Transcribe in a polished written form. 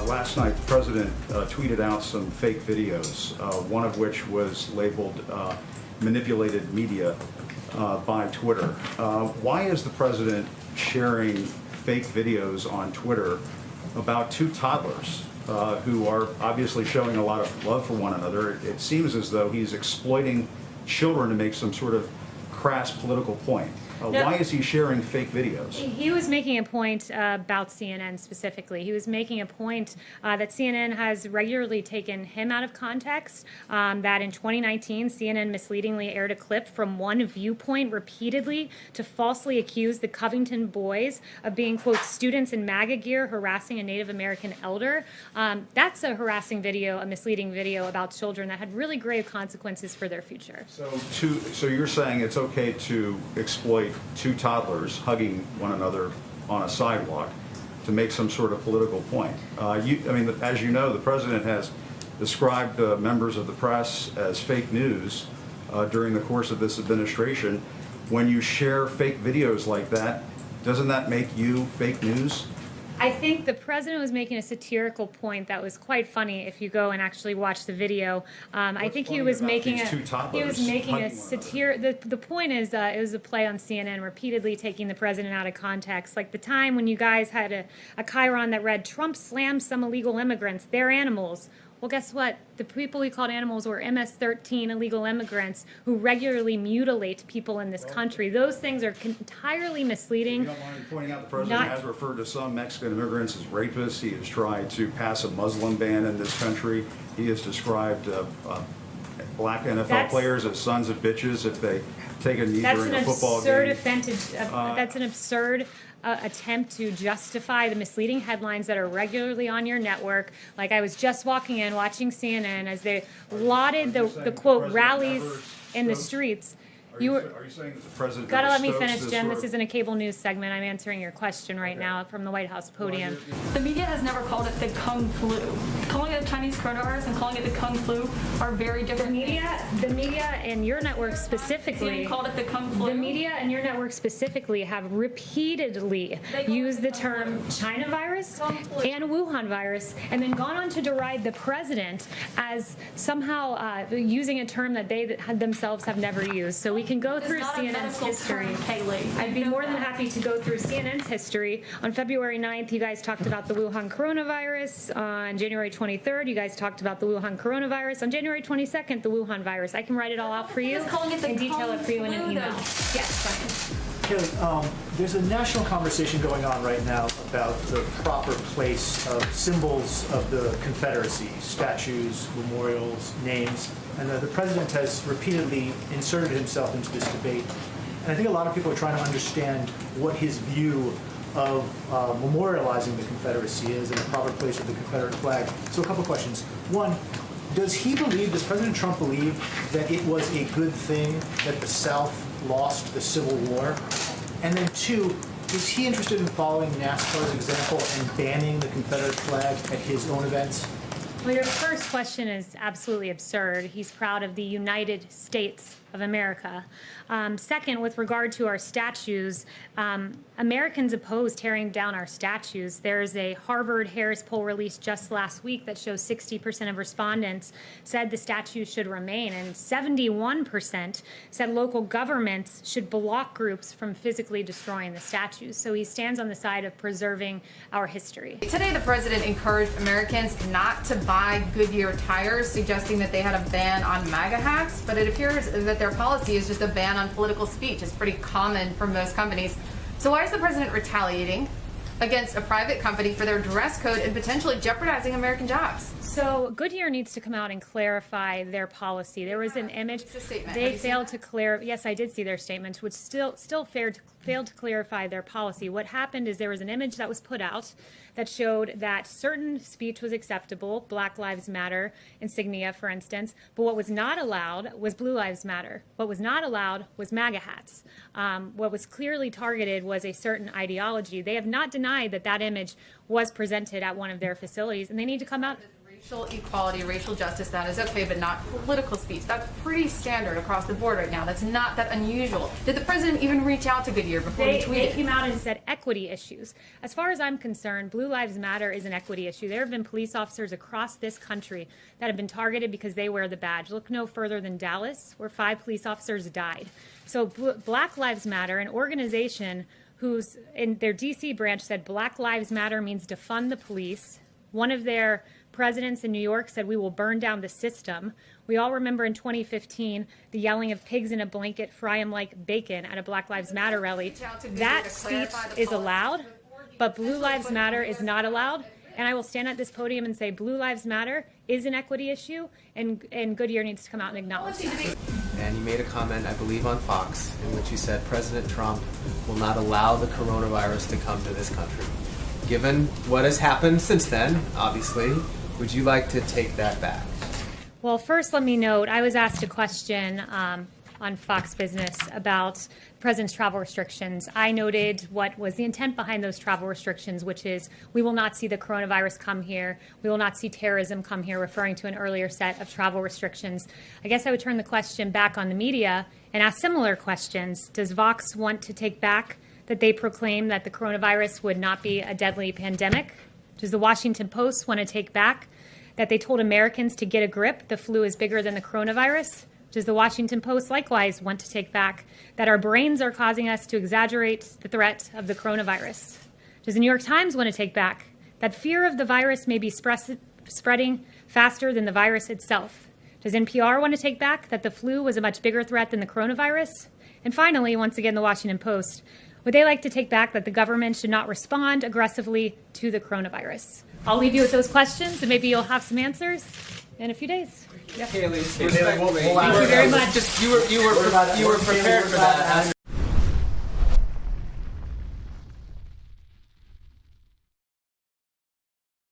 last night, the president tweeted out some fake videos, one of which was labeled manipulated media by Twitter. Why is the president sharing fake videos on Twitter about two toddlers who are obviously showing a lot of love for one another? It seems as though he's exploiting children to make some sort of crass political point. Why is he sharing fake videos? He was making a point about CNN specifically. He was making a point that CNN has regularly taken him out of context, that in 2019, CNN misleadingly aired a clip from one viewpoint repeatedly to falsely accuse the Covington boys of being, quote, students in MAGA gear harassing a Native American elder. That's a harassing video, a misleading video about children that had really grave consequences for their future. So you're saying it's okay to exploit two toddlers hugging one another on a sidewalk to make some sort of political point. As you know, the president has described members of the press as fake news during the course of this administration. When you share fake videos like that, doesn't that make you fake news? I think the president was making a satirical point that was quite funny if you go and actually watch the video. I think he was making a satire. The point is it was a play on CNN repeatedly taking the president out of context. Like the time when you guys had a chyron that read, "Trump slammed some illegal immigrants, they're animals." Well, guess what? The people he called animals were MS-13 illegal immigrants who regularly mutilate people in this country. Those things are entirely misleading. You don't mind pointing out the president has referred to some Mexican immigrants as rapists. He has tried to pass a Muslim ban in this country. He has described black NFL players as sons of bitches if they take a knee during a football game. That's an absurd attempt to justify the misleading headlines that are regularly on your network. Like I was just walking in, watching CNN as they lauded the quote rallies in the streets. Are you saying that the president gotta let me finish, Jim. This isn't a cable news segment. I'm answering your question right now from the White House podium. The media has never called it the Kung flu. Calling it the Chinese coronavirus and calling it the Kung flu are very different. The media and your network specifically called it the Kung flu. The media and your network specifically have repeatedly used the term China virus and Wuhan virus, and then gone on to deride the president as somehow using a term that they themselves have never used. So we can go through CNN's history. Kayleigh. I'd be more than happy to go through CNN's history. On February 9th, you guys talked about the Wuhan coronavirus. On January 23rd, you guys talked about the Wuhan coronavirus. On January 22nd, the Wuhan virus. I can write it all out for you and detail it for you in an email. Yes, Kayleigh, there's a national conversation going on right now about the proper place of symbols of the Confederacy, statues, memorials, names, and the president has repeatedly inserted himself into this debate. And I think a lot of people are trying to understand what his view of memorializing the Confederacy is and the proper place of the Confederate flag. So a couple questions. One, does President Trump believe that it was a good thing that the South lost the Civil War? And then two, is he interested in following NASCAR's example and banning the Confederate flag at his own events? Well, your first question is absolutely absurd. He's proud of the United States of America. Second, with regard to our statues, Americans oppose tearing down our statues. There's a Harvard-Harris poll released just last week that shows 60% of respondents said the statues should remain, and 71% said local governments should block groups from physically destroying the statues. So he stands on the side of preserving our history. Today, the president encouraged Americans not to buy Goodyear tires, suggesting that they had a ban on MAGA hats, but it appears that their policy is just a ban on political speech. It's pretty common for most companies. So why is the president retaliating against a private company for their dress code and potentially jeopardizing American jobs? So Goodyear needs to come out and clarify their policy. There was an image. They failed to clarify. Yes, I did see their statements, which still failed to clarify their policy. What happened is there was an image that was put out that showed that certain speech was acceptable, Black Lives Matter insignia, for instance, but what was not allowed was Blue Lives Matter. What was not allowed was MAGA hats. What was clearly targeted was a certain ideology. They have not denied that that image was presented at one of their facilities, and they need to come out. Racial equality, racial justice, that is okay, but not political speech. That's pretty standard across the board right now. That's not that unusual. Did the president even reach out to Goodyear before he tweeted? They came out and said equity issues. As far as I'm concerned, Blue Lives Matter is an equity issue. There have been police officers across this country that have been targeted because they wear the badge. Look no further than Dallas, where 5 police officers died. So Black Lives Matter, an organization who's in their DC branch said Black Lives Matter means defund the police. One of their presidents in New York said we will burn down the system. We all remember in 2015 the yelling of pigs in a blanket, fry 'em like bacon at a Black Lives Matter rally. That speech is allowed, but Blue Lives Matter is not allowed. And I will stand at this podium and say Blue Lives Matter is an equity issue, and Goodyear needs to come out and acknowledge that. And you made a comment, I believe, on Fox, in which you said President Trump will not allow the coronavirus to come to this country. Given what has happened since then, obviously, would you like to take that back? Well, first, let me note, I was asked a question on Fox Business about the president's travel restrictions. I noted what was the intent behind those travel restrictions, which is we will not see the coronavirus come here. We will not see terrorism come here, referring to an earlier set of travel restrictions. I guess I would turn the question back on the media and ask similar questions. Does Vox want to take back that they proclaim that the coronavirus would not be a deadly pandemic? Does the Washington Post want to take back that they told Americans to get a grip, the flu is bigger than the coronavirus? Does the Washington Post likewise want to take back that our brains are causing us to exaggerate the threat of the coronavirus? Does the New York Times want to take back that fear of the virus may be spreading faster than the virus itself? Does NPR want to take back that the flu was a much bigger threat than the coronavirus? And finally, once again, the Washington Post, would they like to take back that the government should not respond aggressively to the coronavirus? I'll leave you with those questions, and maybe you'll have some answers in a few days. Kayleigh, Kayleigh, we'll Thank you very much. You were prepared for that.